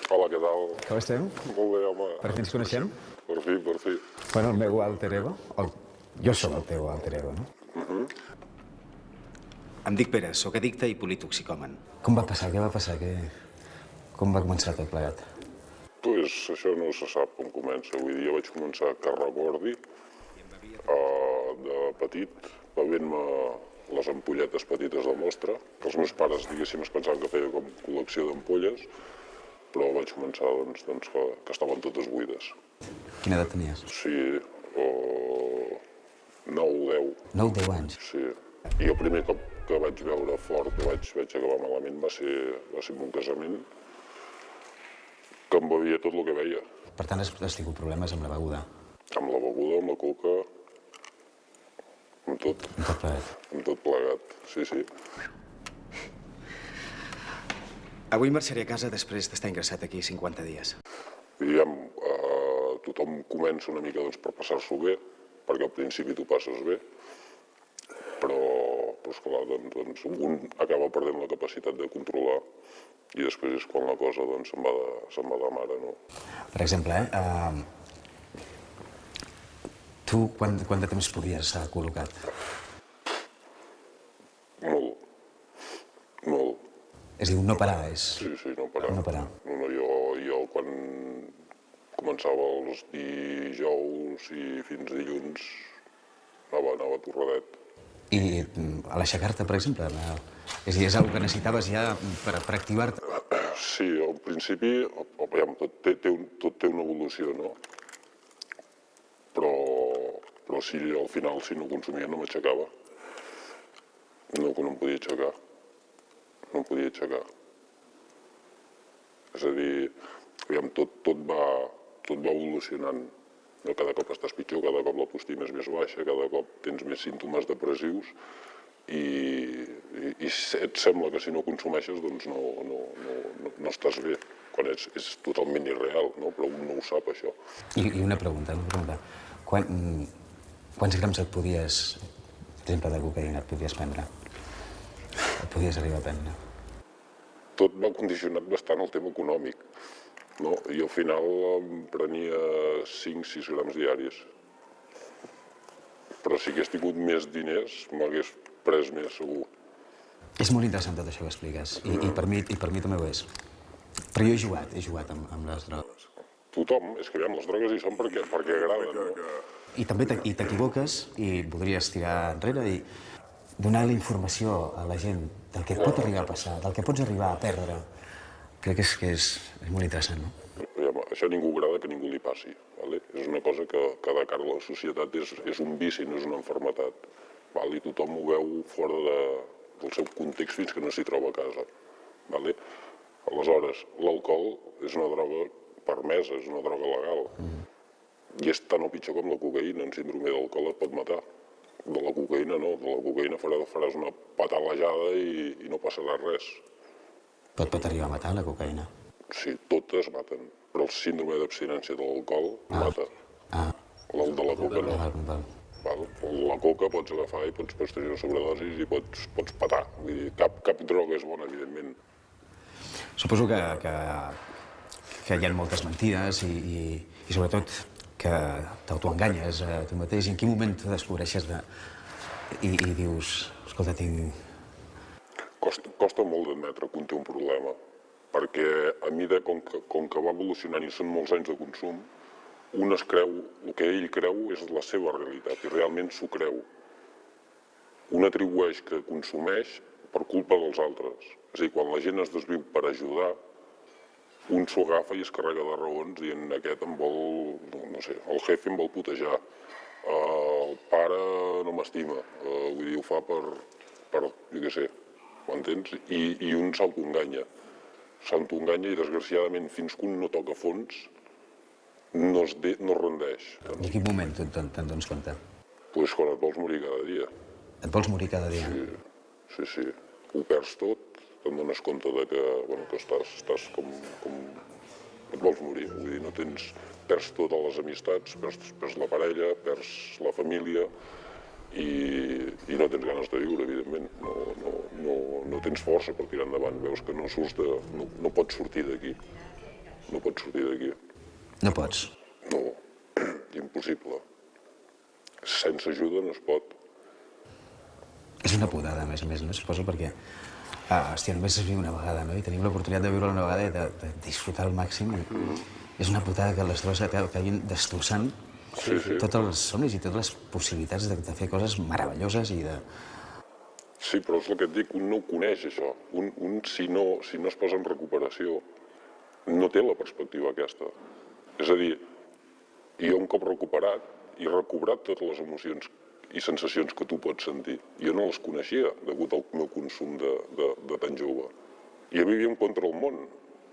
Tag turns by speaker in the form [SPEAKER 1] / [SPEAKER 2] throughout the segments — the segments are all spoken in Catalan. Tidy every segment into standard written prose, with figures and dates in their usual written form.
[SPEAKER 1] Hola, què tal?
[SPEAKER 2] Com estem?
[SPEAKER 1] Molt bé, home.
[SPEAKER 2] Per fi ens coneixem?
[SPEAKER 1] Per fi, per fi.
[SPEAKER 2] Bueno, el meu alter ego. Jo sóc el teu alter ego, no?
[SPEAKER 3] Em dic Pere, sóc addicte i politoxicòman.
[SPEAKER 2] Com va passar? Què va passar? Com va començar tot plegat?
[SPEAKER 1] Pues això no se sap com comença. Vull dir, jo vaig començar que recordi de petit, bevent-me les ampolletes petites de mostra, que els meus pares, diguéssim, es pensaven que feia com col·lecció d'ampolles, però vaig començar, doncs que estaven totes buides.
[SPEAKER 2] Quina edat tenies?
[SPEAKER 1] Sí, o 9 o 10.
[SPEAKER 2] 9 o 10 anys.
[SPEAKER 1] Sí. I el primer cop que vaig veure fort, que vaig acabar malament, va ser en un casament que em bevia tot el que veia.
[SPEAKER 2] Per tant, has tingut problemes amb la beguda?
[SPEAKER 1] Amb la beguda, amb la coca, amb tot.
[SPEAKER 2] Amb tot plegat?
[SPEAKER 1] Amb tot plegat, sí, sí.
[SPEAKER 3] Avui marxaré a casa després d'estar ingressat aquí 50 dies.
[SPEAKER 1] Diguem, tothom comença una mica per passar-s'ho bé, perquè al principi t'ho passes bé, però esclar, doncs un acaba perdent la capacitat de controlar i després és quan la cosa se'n va de mare, no?
[SPEAKER 2] Per exemple, tu quant de temps podies estar col·locat?
[SPEAKER 1] Molt. Molt.
[SPEAKER 2] És a dir, no parar, és...
[SPEAKER 1] Sí, no parar.
[SPEAKER 2] No parar.
[SPEAKER 1] No, jo quan començava els dijous i fins dilluns anava torradet.
[SPEAKER 2] I a l'aixecar-te, per exemple, és a dir, és una que necessitaves ja per activar-te?
[SPEAKER 1] Sí, al principi, aviam, tot té una evolució, no? Però sí, al final, si no consumia, no m'aixecava. No em podia aixecar. No em podia aixecar. És a dir, aviam, tot va evolucionant. Cada cop estàs pitjor, cada cop l'autoestima és més baixa, cada cop tens més símptomes depressius i et sembla que si no consumeixes doncs no estàs bé, quan és totalment irreal, no? Però un no ho sap, això.
[SPEAKER 2] I una pregunta. Quants grams et podies, per exemple, de cocaïna et podies prendre? Et podies arribar a prendre?
[SPEAKER 1] Tot va condicionat bastant al tema econòmic, no? I al final em prenia 5-6 grams diaris. Però si hagués tingut més diners, m'hagués pres més, segur.
[SPEAKER 2] És molt interessant tot això que expliques, i per mi també ho és. Però jo he jugat amb les drogues.
[SPEAKER 1] Tothom, és que les drogues hi són perquè agraden, no?
[SPEAKER 2] I també t'equivoques i voldries tirar enrere i donar la informació a la gent del que pot arribar a passar, del que pots arribar a perdre. Crec que és molt interessant, no?
[SPEAKER 1] Això a ningú agrada que ningú li passi. És una cosa que de cara a la societat és un vici, no és una malaltia. I tothom ho veu fora del seu context fins que no s'hi troba a casa. Aleshores, l'alcohol és una droga permesa, és una droga legal. I és tan o pitjor com la cocaïna. En síndrome d'alcohol et pot matar. De la cocaïna no, de la cocaïna faràs una patalejada i no passarà res.
[SPEAKER 2] Pot arribar a matar la cocaïna?
[SPEAKER 1] Sí, totes maten, però el síndrome d'abstinència de l'alcohol mata. El de la coca no. La coca pots agafar i pots tenir una sobredosi i pots patar. Vull dir, cap droga és bona, evidentment.
[SPEAKER 2] Suposo que hi ha moltes mentides i sobretot que t'autoenganyes a tu mateix. I en quin moment tu descobreixes i dius, escolta,
[SPEAKER 1] Costa molt d'admetre que un té un problema, perquè a mesura com que va evolucionant i són molts anys de consum, un es creu, el que ell creu és la seva realitat i realment s'ho creu. Un atribueix que consumeix per culpa dels altres. És a dir, quan la gent es desviu per ajudar, un s'ho agafa i es carrega de raons dient aquest em vol, no sé, el jefe em vol putejar, el pare no m'estima, vull dir, ho fa per, jo què sé, ho entens? I un s'autoenganya. S'autoenganya i, desgraciadament, fins que un no toca fons, no es rendeix.
[SPEAKER 2] I en quin moment te'n dones compte?
[SPEAKER 1] Doncs quan et vols morir cada dia.
[SPEAKER 2] Et vols morir cada dia?
[SPEAKER 1] Sí. Ho perds tot, te'n dones compte que estàs com... Et vols morir, vull dir, no tens... Perds totes les amistats, perds la parella, perds la família i no tens ganes de viure, evidentment. No tens força per tirar endavant, veus que no pots sortir d'aquí. No pots sortir d'aquí.
[SPEAKER 2] No pots.
[SPEAKER 1] No, impossible. Sense ajuda no es pot.
[SPEAKER 2] És una putada, a més, no? Suposo perquè, hòstia, només es viu una vegada, no? I tenim l'oportunitat de viure una vegada i de disfrutar al màxim. És una putada que les drogues acabin destrossant tots els somnis i totes les possibilitats de fer coses meravelloses i de...
[SPEAKER 1] Sí, però és el que et dic, un no ho coneix, això. Un si no es posa en recuperació, no té la perspectiva aquesta. És a dir, jo un cop recuperat, i recobrat totes les emocions i sensacions que tu pots sentir, jo no les coneixia degut al meu consum de tan jove. Jo vivia en contra del món.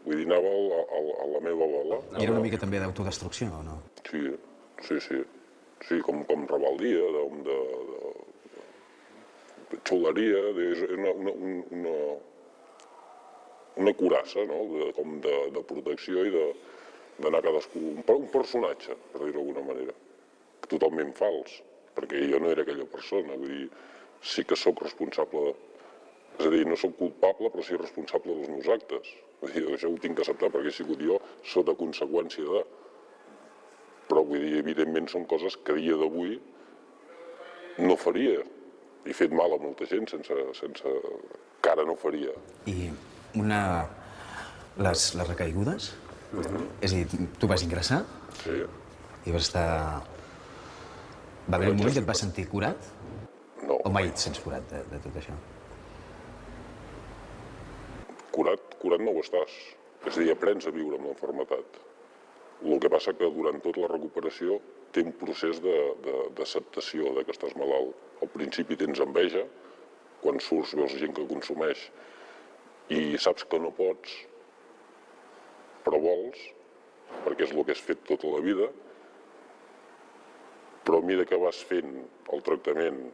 [SPEAKER 1] Vull dir, anava a la meva bola.
[SPEAKER 2] I era una mica també d'autodestrucció, o no?
[SPEAKER 1] Sí. Sí, com rebaldia, de xuleria, és una curassa, no? Com de protecció i d'anar cadascú... Un personatge, per dir-ho d'alguna manera, totalment fals, perquè jo no era aquella persona, vull dir, sí que sóc responsable, és a dir, no sóc culpable, però sí responsable dels meus actes. Vull dir, això ho tinc que acceptar perquè he sigut jo sota conseqüència de... Però, vull dir, evidentment són coses que a dia d'avui no faria. He fet mal a molta gent que ara no faria.
[SPEAKER 2] I les recaigudes? És a dir, tu vas ingressar?
[SPEAKER 1] Sí.
[SPEAKER 2] I vas estar... Va haver un moment que et vas sentir curat?
[SPEAKER 1] No.
[SPEAKER 2] O mai et sents curat de tot això?
[SPEAKER 1] Curat no ho estàs. És a dir, aprens a viure amb l'enfermetat. El que passa que durant tota la recuperació té un procés d'acceptació de que estàs malalt. Al principi tens enveja, quan surts veus gent que consumeix i saps que no pots, però vols, perquè és el que has fet tota la vida, però a mesura que vas fent el tractament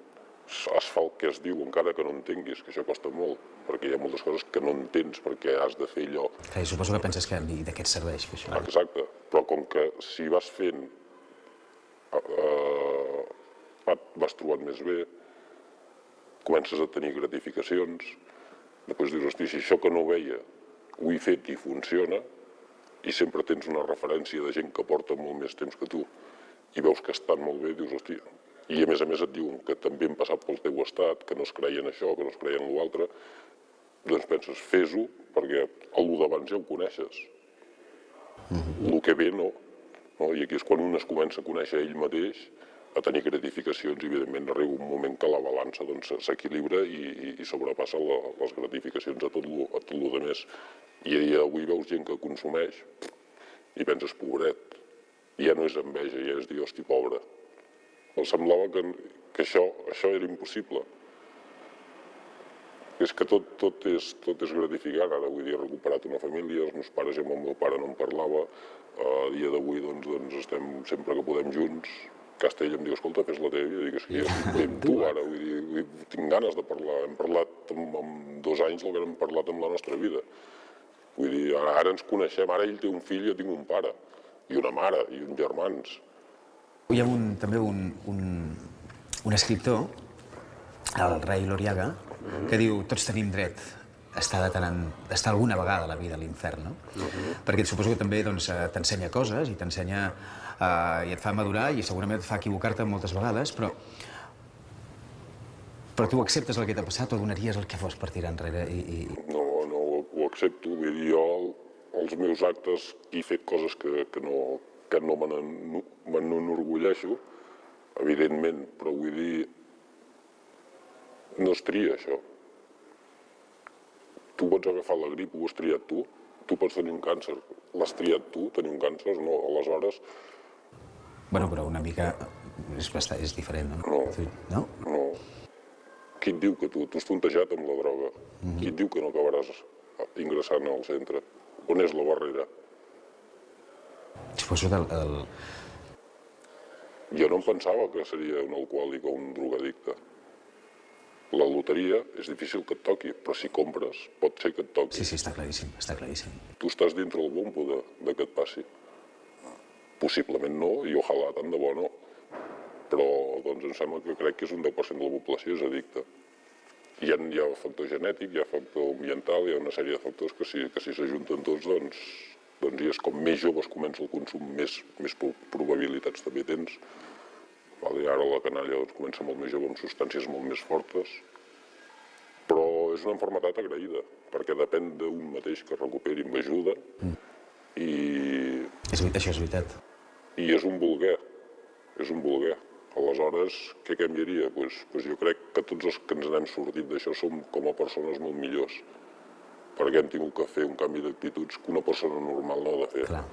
[SPEAKER 1] es fa el que es diu, encara que no entenguis, que això costa molt, perquè hi ha moltes coses que no entens perquè has de fer allò.
[SPEAKER 2] Clar, suposo que penses que ni de què et serveix fer això.
[SPEAKER 1] Exacte, però com que si vas fent vas trobant més bé, comences a tenir gratificacions, després dius, hosti, si això que no veia ho he fet i funciona, i sempre tens una referència de gent que porta molt més temps que tu, i veus que estan molt bé, dius, hosti, i a més et diuen que també han passat pel teu estat, que no es creien això, que no es creien l'altre, doncs penses, fes-ho, perquè el d'abans ja ho coneixes. El que ve no. I aquí és quan un es comença a conèixer ell mateix, a tenir gratificacions, i evidentment arriba un moment que la balança s'equilibra i sobrepassa les gratificacions a tot el de més. I a dia d'avui veus gent que consumeix i penses, pobret, i ja no és enveja, ja és dir, hosti, pobre. Em semblava que això era impossible. És que tot és gratificant. Ara, vull dir, he recuperat una família, els meus pares i amb el meu pare no en parlava. A dia d'avui, doncs, estem sempre que podem junts. Castell em diu, escolta, fes la teva vida. Dic, és que ja estic bé amb tu, ara. Vull dir, tinc ganes de parlar. Hem parlat en 2 anys el que hem parlat amb la nostra vida. Vull dir, ara ens coneixem. Ara ell té un fill i jo tinc un pare. I una mare, i uns germans.
[SPEAKER 2] Hi ha també un escriptor, el Ray Loriaga, que diu tots tenim dret a estar alguna vegada a la vida a l'infern, no? Perquè suposo que també t'ensenya coses i t'ensenya i et fa madurar i segurament et fa equivocar-te moltes vegades, però tu acceptes el que t'ha passat o donaries el que fos per tirar enrere?
[SPEAKER 1] No ho accepto. Vull dir, jo els meus actes he fet coses que no me n'enorgulleixo, evidentment, però vull dir, no es tria això. Tu pots agafar la grip, ho has triat tu. Tu pots tenir un càncer, l'has triat tu, tenir un càncer, no? Aleshores...
[SPEAKER 2] Bueno, però una mica és diferent, no?
[SPEAKER 1] No. Qui et diu que tu has tontejat amb la droga? Qui et diu que no acabaràs ingressant al centre? On és la barrera?
[SPEAKER 2] Suposo que
[SPEAKER 1] Jo no em pensava que seria un alcohòlic o un drogadicte. La loteria és difícil que et toqui, però si compres pot ser que et toqui.
[SPEAKER 2] Sí, està claríssim, està claríssim.
[SPEAKER 1] Tu estàs dintre del bombo de que et passi. Possiblement no, i ojalà tant de bo no. Però doncs em sembla que crec que és un 10% de la població és addicte. Hi ha factor genètic, hi ha factor ambiental, hi ha una sèrie de factors que si s'ajunten tots, doncs Doncs i és com més joves comença el consum, més probabilitats també tens. I ara la canalla doncs, comença molt més jove amb substàncies molt més fortes. Però és una malaltia agraïda, perquè depèn d'un mateix que recuperi amb ajuda.
[SPEAKER 2] Això és veritat.
[SPEAKER 1] I és un voler. Aleshores, què canviaria? Jo crec que tots els que ens n'hem sortit d'això som com a persones molt millors, perquè hem tingut que fer un canvi d'actituds que una persona normal no ha de fer.
[SPEAKER 2] Clar.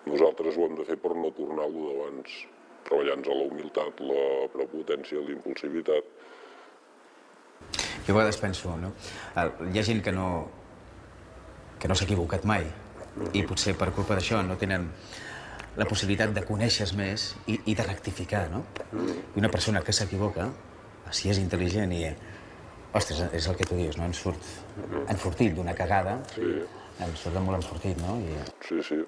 [SPEAKER 1] Nosaltres ho hem de fer per no tornar a lo d'abans, treballant-nos a la humilitat, la prepotència, la impulsivitat.
[SPEAKER 2] Jo a vegades penso, no? Hi ha gent que no s'ha equivocat mai i potser per culpa d'això no tenen la possibilitat de conèixer més i de rectificar, no? I una persona que s'equivoca, si és intel·ligent i... Ostres, és el que tu dius, no? Ens surt enfortit d'una cagada, ens surt molt enfortit, no?
[SPEAKER 1] Sí.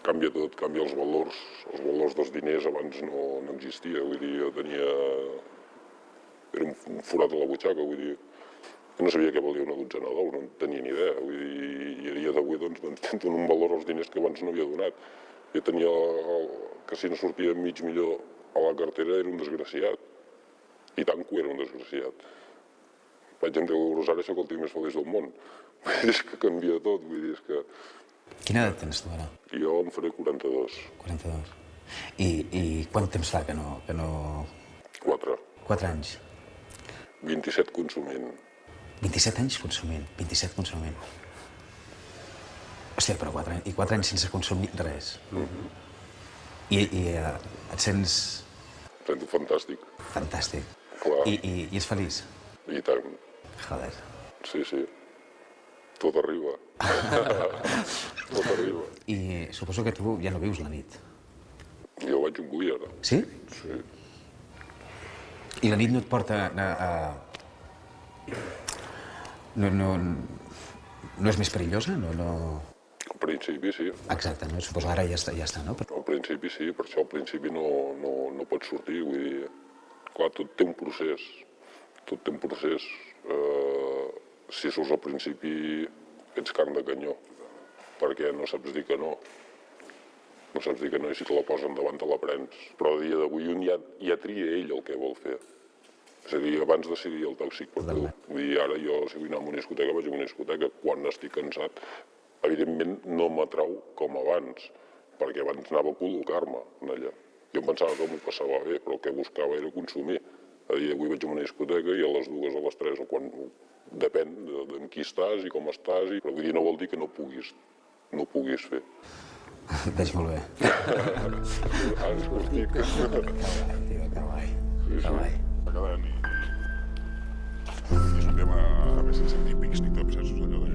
[SPEAKER 1] Canvia tot, canvia els valors. Els valors dels diners abans no existia. Vull dir, jo tenia... Era un forat a la butxaca, vull dir... Jo no sabia què valia una dotzena d'ous, no en tenia ni idea. Vull dir, i a dia d'avui doncs dono un valor als diners que abans no havia donat. Jo tenia que si no sortia mig milió a la cartera era un desgraciat. I tant que era un desgraciat. Vaig amb 10 euros ara, sóc el tio més feliç del món. Vull dir, és que canvia tot, vull dir, és que...
[SPEAKER 2] Quina edat tens tu ara?
[SPEAKER 1] Jo em faré 42.
[SPEAKER 2] 42. I quant temps fa que no...
[SPEAKER 1] 4.
[SPEAKER 2] 4 anys.
[SPEAKER 1] 27 consumint.
[SPEAKER 2] 27 anys consumint. 27 consumint. Hòstia, però 4 anys sense consumir res. I et sents...
[SPEAKER 1] Em sento fantàstic.
[SPEAKER 2] Fantàstic.
[SPEAKER 1] Clar.
[SPEAKER 2] I ets feliç?
[SPEAKER 1] I tant.
[SPEAKER 2] Joder.
[SPEAKER 1] Sí. Tot arriba. Tot arriba.
[SPEAKER 2] I suposo que tu ja no vius la nit.
[SPEAKER 1] Jo vaig un avui ara.
[SPEAKER 2] Sí?
[SPEAKER 1] Sí.
[SPEAKER 2] I la nit no et porta a... No és més perillosa?
[SPEAKER 1] Al principi sí.
[SPEAKER 2] Exacte, no? Suposo ara ja està, no?
[SPEAKER 1] Al principi sí, per això al principi no pots sortir, vull dir... Clar, tot té un procés. Si surts al principi ets carn de canyó, perquè no saps dir que no. No saps dir que no i si te la posen davant te la prens. Però a dia d'avui un ja tria ell el que vol fer. És a dir, abans decidir el tòxic per tu. Vull dir, ara jo si vull anar a una discoteca vaig a una discoteca quan estic cansat. Evidentment no m'atrau com abans, perquè abans anava a col·locar-me allà. Jo em pensava que m'ho passava bé, però el que buscava era consumir. A dia d'avui vaig a una discoteca i a les 2 o a les 3 o quan... Depèn amb qui estàs i com estàs, però vull dir, no vol dir que no puguis fer.
[SPEAKER 2] Veig molt bé.
[SPEAKER 1] És cortic.
[SPEAKER 2] Que guai.
[SPEAKER 4] És un tema a veces científics ni tan obsessos allò de